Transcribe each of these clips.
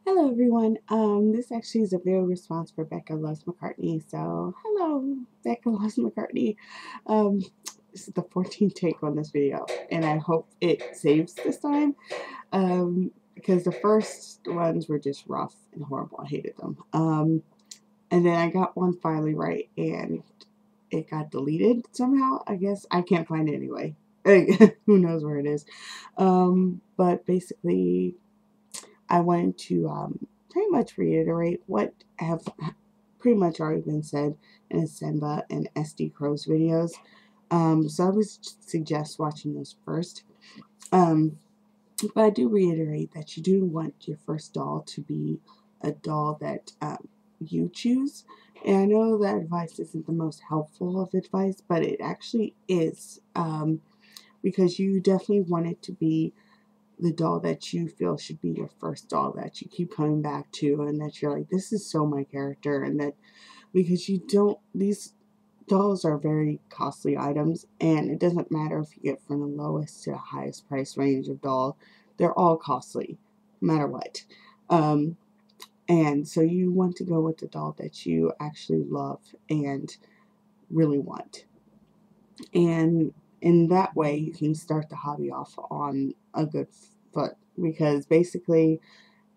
Hello everyone. This actually is a video response for Becca Loves McCartney. So hello, Becca Loves McCartney. Um, this is the 14th take on this video, and I hope it saves this time. Because the first ones were just rough and horrible. I hated them. And then I got one finally right, and it got deleted somehow. I guess I can't find it anyway. Who knows where it is? But basically, I wanted to pretty much reiterate what have pretty much already been said in Simba and SDCROW's videos. So I would suggest watching those first. Um, but I do reiterate that you do want your first doll to be a doll that you choose. And I know that advice isn't the most helpful of advice, but it actually is, because you definitely want it to be the doll that you feel should be your first doll that you keep coming back to, and that you're like, this is so my character. And that because these dolls are very costly items, and it doesn't matter if you get from the lowest to the highest price range of doll, they're all costly no matter what. And so you want to go with the doll that you actually love and really want, and in that way you can start the hobby off on a good foot. Because basically,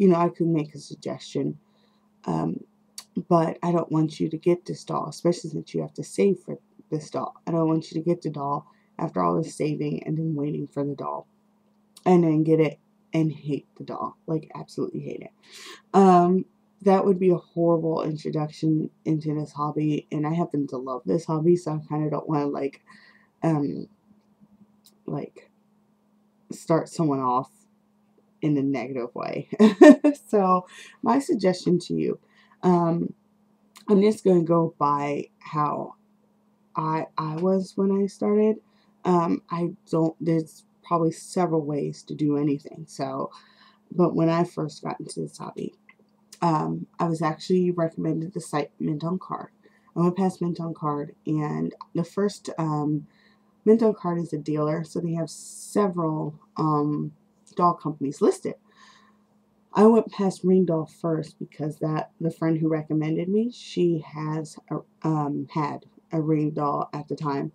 I could make a suggestion, but I don't want you to get this doll, especially since you have to save for this doll. I don't want you to get the doll after all this saving and then waiting for the doll, and then get it and hate the doll, like absolutely hate it. That would be a horrible introduction into this hobby, and I happen to love this hobby, so I kind of don't want to like start someone off in a negative way. So my suggestion to you, I'm just going to go by how I was when I started. There's probably several ways to do anything. So, but when I first got into this hobby, I was actually recommended the site Mint on Card. I went past Mint on Card, and the first, Mint on Card is a dealer, so they have several doll companies listed. I went past Ring Doll first because the friend who recommended me, she had a Ring Doll at the time,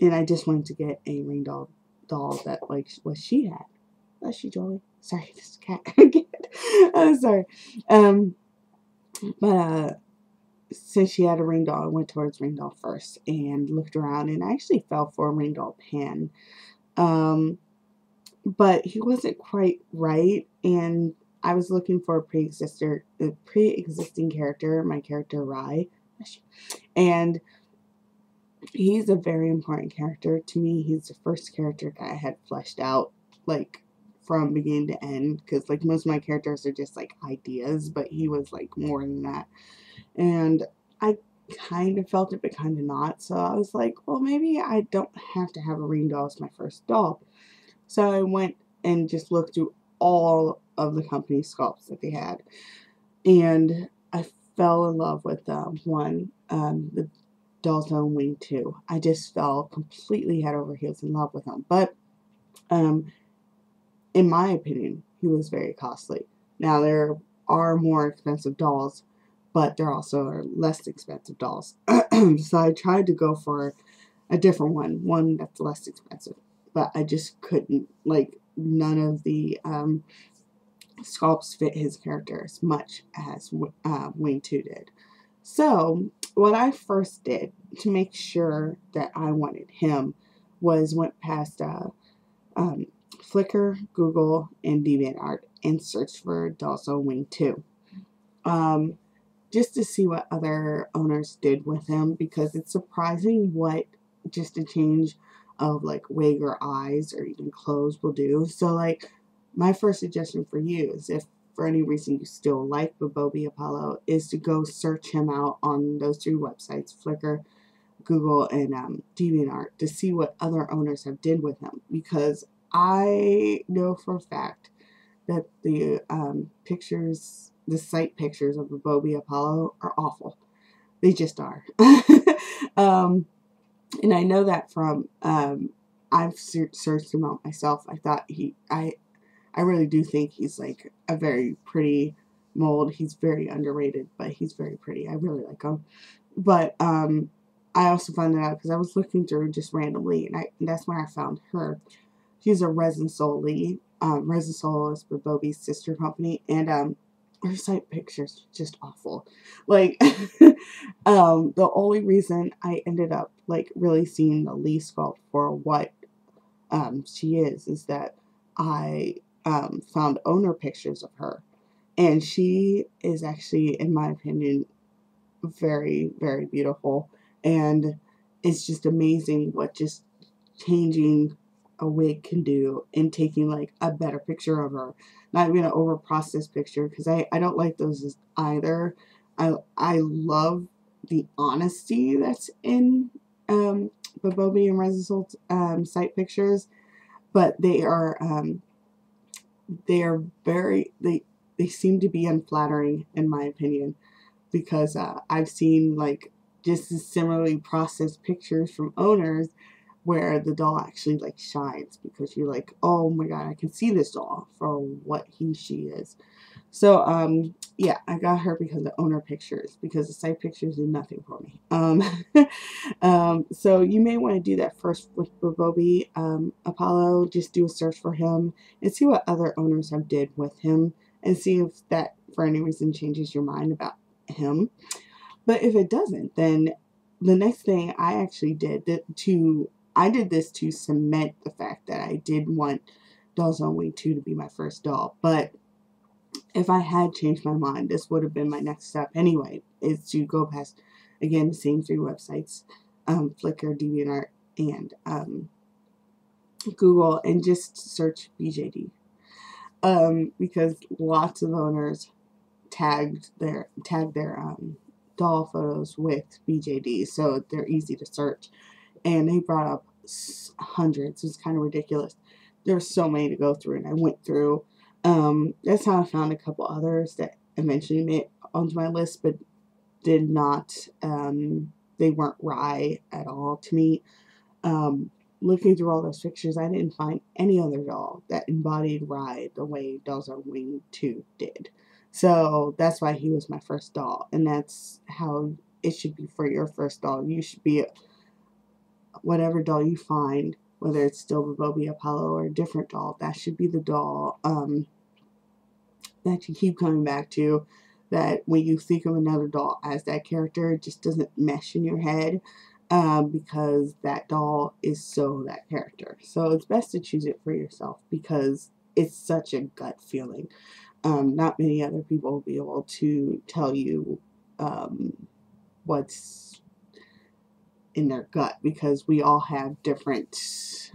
and I just wanted to get a Ring Doll that like what she had. Bless you, Jolie. Sorry, this cat again. I'm sorry. But since she had a Ring Doll, I went towards Ring Doll first and looked around, and I actually fell for a Ring Doll Pan. But he wasn't quite right, and I was looking for a pre-existing character, my character Rai, and he's a very important character to me. He's the first character that I had fleshed out, like, from beginning to end, because like most of my characters are just like ideas, but he was like more than that. And I kind of felt it, but kind of not. So I was like, well, maybe I don't have to have a Ring Doll as my first doll. So I went and just looked through all of the company sculpts that they had, and I fell in love with the Doll's Own Wing 2. I just fell completely head over heels in love with him. But in my opinion, he was very costly. Now, there are more expensive dolls, but there also are less expensive dolls. So I tried to go for a different one that's less expensive, but I just couldn't. Like, none of the sculpts fit his character as much as Wing 2 did. So what I first did to make sure that I wanted him was went past Flickr, Google, and DeviantArt and searched for Doll's Own Wing 2. Just to see what other owners did with him, because it's surprising what just a change of like wig or eyes or even clothes will do. So like, my first suggestion for you is, if for any reason you still like Bobby Apollo, is to go search him out on those three websites, Flickr, Google, and DeviantArt, to see what other owners have did with him. Because I know for a fact that the site pictures of the Bobby Apollo are awful. They just are. And I know that from I've searched him out myself. I thought I I really do think he's like a very pretty mold. He's very underrated, but he's very pretty. I really like him. But I also found it out because I was looking through just randomly, and that's where I found her. She's a Resin Soul lead. Resin Soul is Bobby's sister company, and her site pictures just awful. Like, the only reason I ended up like really seeing the Lee sculpt for what she is that I found owner pictures of her, and she is actually, in my opinion, very, very beautiful, and it's just amazing what just changing a wig can do and taking like a better picture of her, not even an over processed picture, because I don't like those either. I love the honesty that's in the Bobby and Resin site pictures, but they are very, they seem to be unflattering in my opinion, because I've seen like just as similarly processed pictures from owners where the doll actually like shines, because you're like, oh my god, I can see this doll for what she is. So yeah, I got her because of owner pictures, because the site pictures did nothing for me. So you may want to do that first with Bobby Apollo. Just do a search for him and see what other owners have did with him, and see if that for any reason changes your mind about him. But if it doesn't, then the next thing I actually did I did this to cement the fact that I did want Dolls on Wing 2 to be my first doll. But if I had changed my mind, this would have been my next step anyway, is to go past, again, the same 3 websites, Flickr, DeviantArt, and Google, and just search BJD. Because lots of owners tagged their doll photos with BJD, so they're easy to search, and they brought up hundreds. It's kind of ridiculous. There's so many to go through, and I went through. That's how I found a couple others that eventually made onto my list, but did not. They weren't right at all to me. Looking through all those pictures, I didn't find any other doll that embodied Rye the way Dolls on Wing 2 did. So that's why he was my first doll, and that's how it should be for your first doll. You should be whatever doll you find, whether it's still the Bobby Apollo or a different doll, that should be the doll that you keep coming back to, that when you think of another doll as that character, it just doesn't mesh in your head, because that doll is so that character. So it's best to choose it for yourself, because it's such a gut feeling. Not many other people will be able to tell you what's in their gut, because we all have different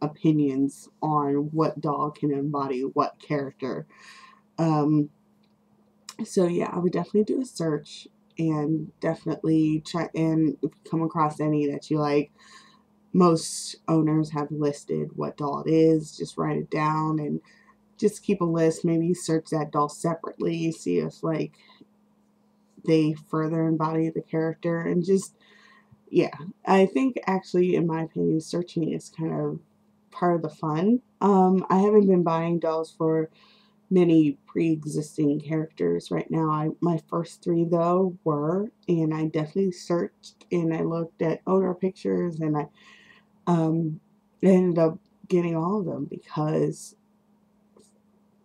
opinions on what doll can embody what character. So yeah, I would definitely do a search, and definitely try, and if you come across any that you like, most owners have listed what doll it is. Just write it down and just keep a list. Maybe search that doll separately, see if like they further embody the character, and just, yeah, I think actually, in my opinion, searching is kind of part of the fun. I haven't been buying dolls for many pre-existing characters right now. My first 3 though were, and I definitely searched and I looked at owner pictures, and I ended up getting all of them because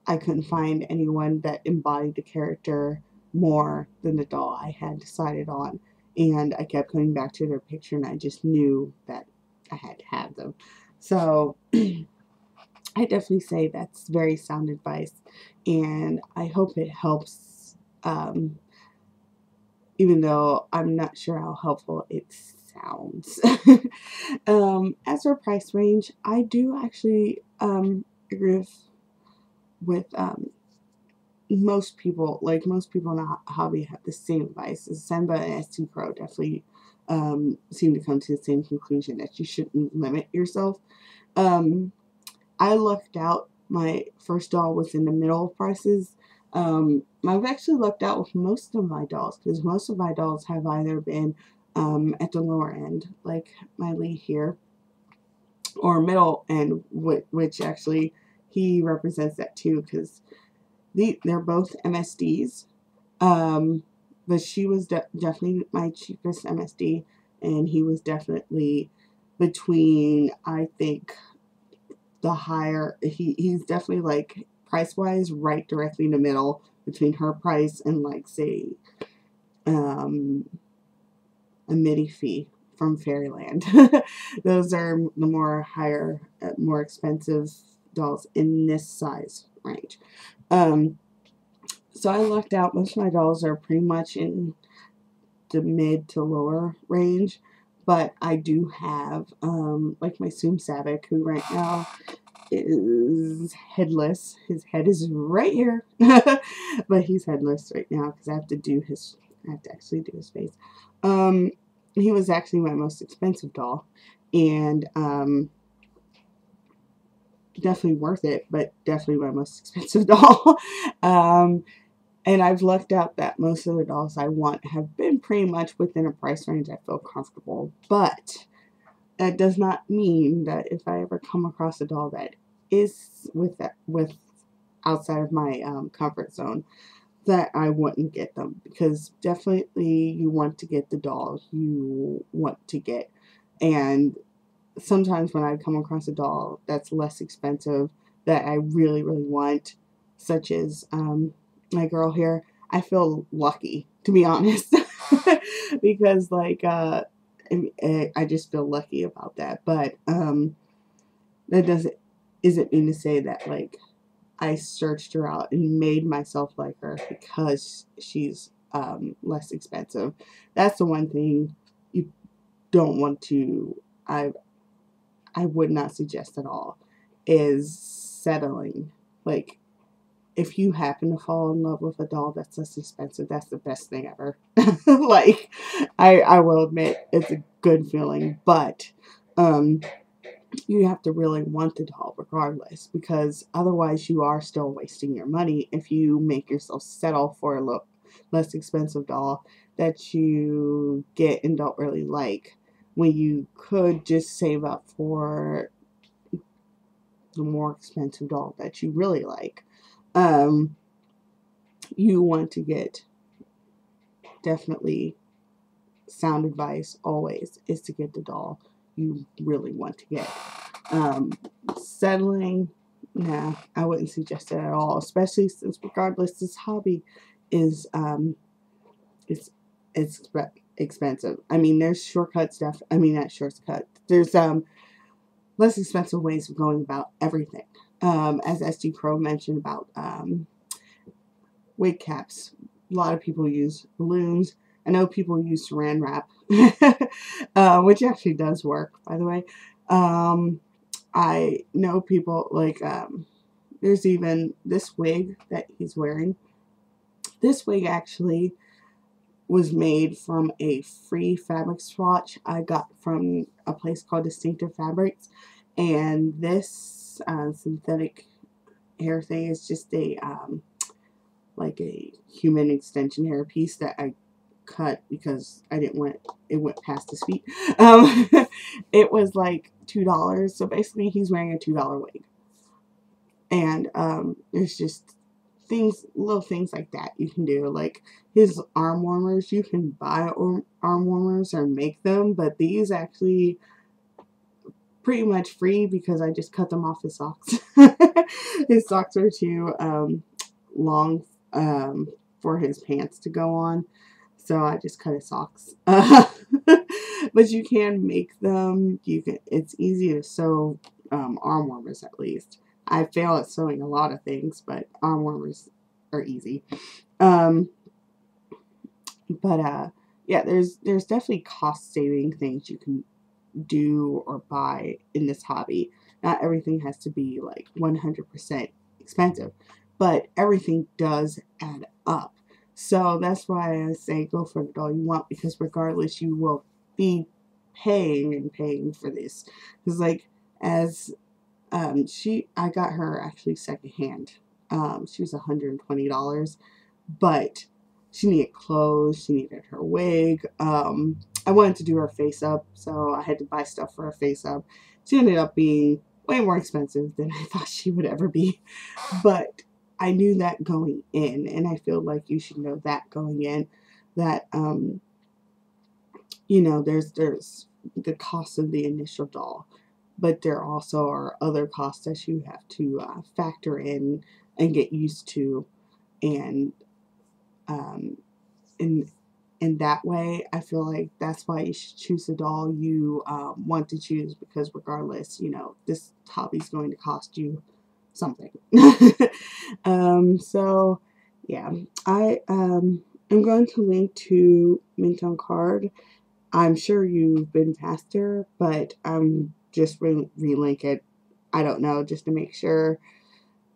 I couldn't find anyone that embodied the character more than the doll I had decided on. And I kept coming back to their picture, and I just knew that I had to have them. So I definitely say that's very sound advice, and I hope it helps, even though I'm not sure how helpful it sounds. As for price range, I do actually agree with most people. Like, most people in the hobby have the same advice. Senba and SDCROW definitely seem to come to the same conclusion, that you shouldn't limit yourself. I lucked out. My first doll was in the middle of prices. I've actually lucked out with most of my dolls, because most of my dolls have either been at the lower end, like my Lee here, or middle end, which actually he represents that too, because they're both MSDs. But she was definitely my cheapest MSD, and he was definitely between, I think, the higher. He's definitely like price wise right directly in the middle between her price and like say a MIDI fee from Fairyland. Those are the more higher, more expensive dolls in this size range. So I lucked out. Most of my dolls are pretty much in the mid to lower range, but I do have like my Soom Savick, who right now is headless. His head is right here, but he's headless right now because I have to actually do his face. He was actually my most expensive doll, and definitely worth it, but definitely my most expensive doll. And I've lucked out that most of the dolls I want have been pretty much within a price range I feel comfortable. But that does not mean that if I ever come across a doll that is with outside of my comfort zone, that I wouldn't get them. Because definitely you want to get the doll you want to get. And sometimes when I come across a doll that's less expensive that I really, really want, such as my girl here, I feel lucky, to be honest. Because like I just feel lucky about that. But that isn't mean to say that like I searched her out and made myself like her because she's less expensive. That's the one thing you don't want to, I would not suggest at all, is settling. Like, if you happen to fall in love with a doll that's less expensive, that's the best thing ever. Like, I will admit, it's a good feeling, but you have to really want the doll regardless, because otherwise you are still wasting your money if you make yourself settle for a less expensive doll that you get and don't really like, when you could just save up for the more expensive doll that you really like. You want to get, definitely, sound advice always is to get the doll you really want to get. Settling, nah, I wouldn't suggest it at all, especially since regardless this hobby is it's expensive. I mean, there's shortcuts, not shortcuts, there's less expensive ways of going about everything. As SDCROW mentioned about wig caps, a lot of people use balloons. I know people use saran wrap, which actually does work, by the way. I know people like, there's even this wig that he's wearing. This wig actually was made from a free fabric swatch I got from a place called Distinctive Fabrics. And this synthetic hair thing is just a like a human extension hair piece that I cut because I didn't want it went past his feet. It was like $2, so basically he's wearing a $2 wig. And there's just little things like that you can do. Like his arm warmers, you can buy arm warmers or make them, but these actually pretty much free because I just cut them off his socks. His socks are too long for his pants to go on, so I just cut his socks. But you can make them. It's easy to sew arm warmers, at least. I fail at sewing a lot of things, but arm warmers are easy. But yeah, there's definitely cost saving things you can do or buy in this hobby. Not everything has to be like 100% expensive, but everything does add up. So that's why I say go for the doll you want, because regardless you will be paying for this. Because like, as I got her actually secondhand. She was $120, but she needed clothes, she needed her wig. I wanted to do her face up, so I had to buy stuff for her face up. She ended up being way more expensive than I thought she would ever be. But I knew that going in, and I feel like you should know that going in, that you know, there's the cost of the initial doll, but there also are other costs that you have to factor in and get used to, and um, in that way, I feel like that's why you should choose the doll you want to choose, because regardless, you know, this hobby's going to cost you something. So yeah, I'm going to link to Mint on Card. I'm sure you've been past her, but I'm just relink it. I don't know, just to make sure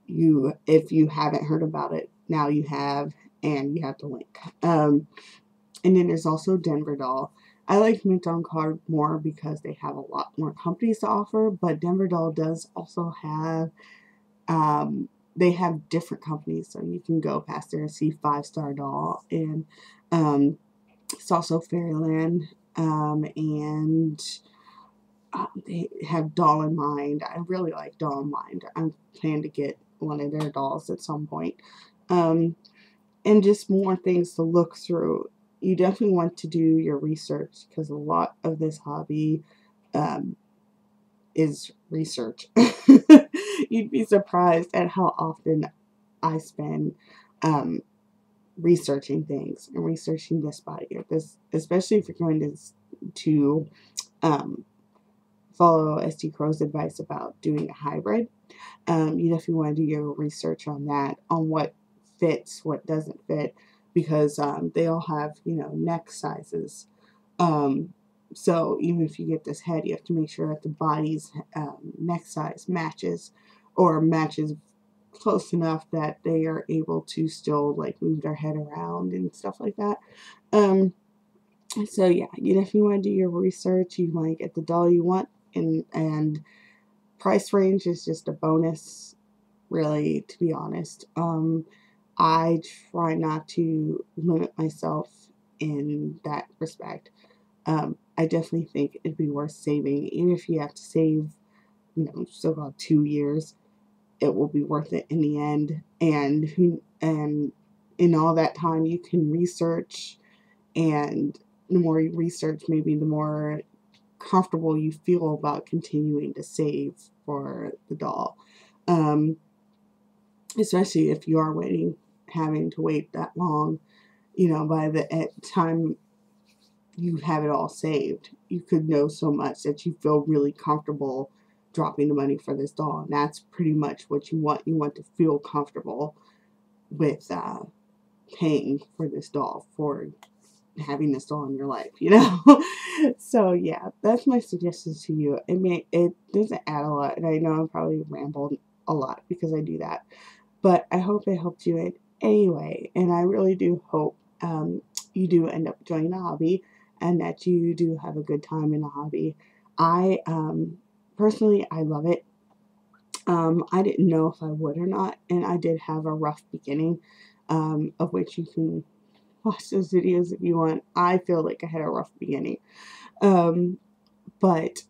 if you haven't heard about it, now you have, and you have the link. And then there's also Denver Doll. I like Mint on Card more because they have a lot more companies to offer, but Denver Doll does also have, they have different companies, so you can go past there and see 5-Star Doll, and it's also Fairyland, and they have Doll in Mind. I really like Doll in Mind. I'm planning to get one of their dolls at some point. And just more things to look through. You definitely want to do your research, because a lot of this hobby is research. You'd be surprised at how often I spend researching things and researching this body or this, especially if you're going to follow SDCROW's advice about doing a hybrid. You definitely want to do your research on that, on what fits, what doesn't fit, because they all have, you know, neck sizes. So even if you get this head, you have to make sure that the body's neck size matches, or matches close enough that they are able to still like move their head around and stuff like that. So yeah, you definitely want to do your research. You want to get the doll you want, and price range is just a bonus, really, to be honest. I try not to limit myself in that respect. I definitely think it'd be worth saving, even if you have to save, you know, so about 2 years. It will be worth it in the end, and in all that time you can research, and the more you research, maybe the more comfortable you feel about continuing to save for the doll. Especially if you are having to wait that long, you know, by the time you have it all saved, you could know so much that you feel really comfortable dropping the money for this doll. And that's pretty much what you want. You want to feel comfortable with paying for this doll, for having this doll in your life, you know. So yeah, that's my suggestion to you. It doesn't add a lot, and I know I'm probably rambled a lot because I do that, but I hope it helped you in any way, and I really do hope you do end up joining the hobby, and that you do have a good time in the hobby. I personally, I love it. I didn't know if I would or not, and I did have a rough beginning, of which you can watch those videos if you want. I feel like I had a rough beginning, but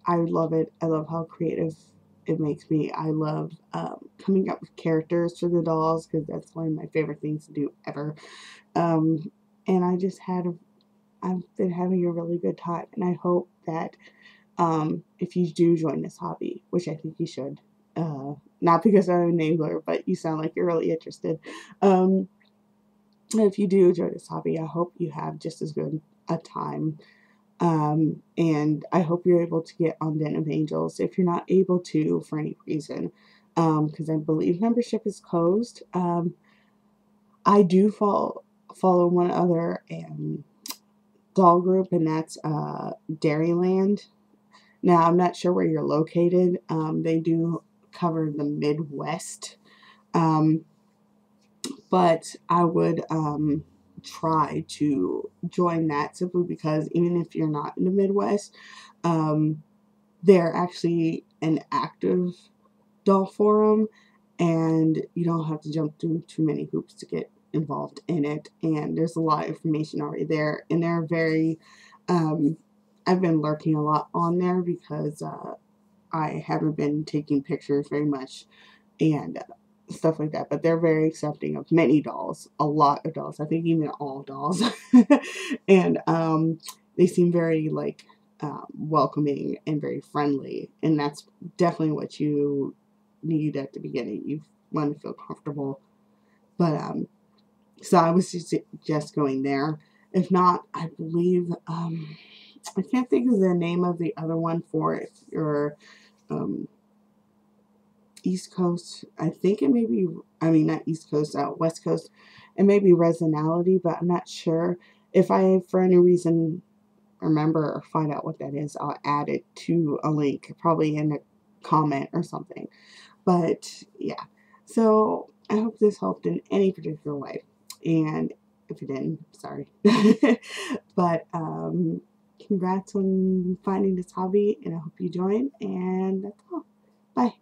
I love it. I love how creative it makes me. I love coming up with characters for the dolls, because that's one of my favorite things to do ever. And I've been having a really good time, and I hope that if you do join this hobby, which I think you should, not because I'm an angler, but you sound like you're really interested. If you do join this hobby, I hope you have just as good a time. And I hope you're able to get on Den of Angels if you're not able to for any reason, because I believe membership is closed. I do follow one other doll group, and that's Dairyland. Now, I'm not sure where you're located. They do cover the Midwest, but I would try to join that, simply because even if you're not in the Midwest, they're actually an active doll forum, and you don't have to jump through too many hoops to get involved in it, and there's a lot of information already there, and they're very I've been lurking a lot on there because I haven't been taking pictures very much and stuff like that. But they're very accepting of many dolls, a lot of dolls. I think even all dolls, and they seem very like welcoming and very friendly, and that's definitely what you need at the beginning. You want to feel comfortable, but so I was just going there. If not, I believe I can't think of the name of the other one for it, or East Coast. I think it may be, I mean, not East Coast, West Coast. It may be Resonality, but I'm not sure. If I, for any reason, remember or find out what that is, I'll add it to a link, probably in a comment or something. But yeah, so I hope this helped in any particular way. And if it didn't, sorry. But congrats on finding this hobby, and I hope you join. And that's all. Bye.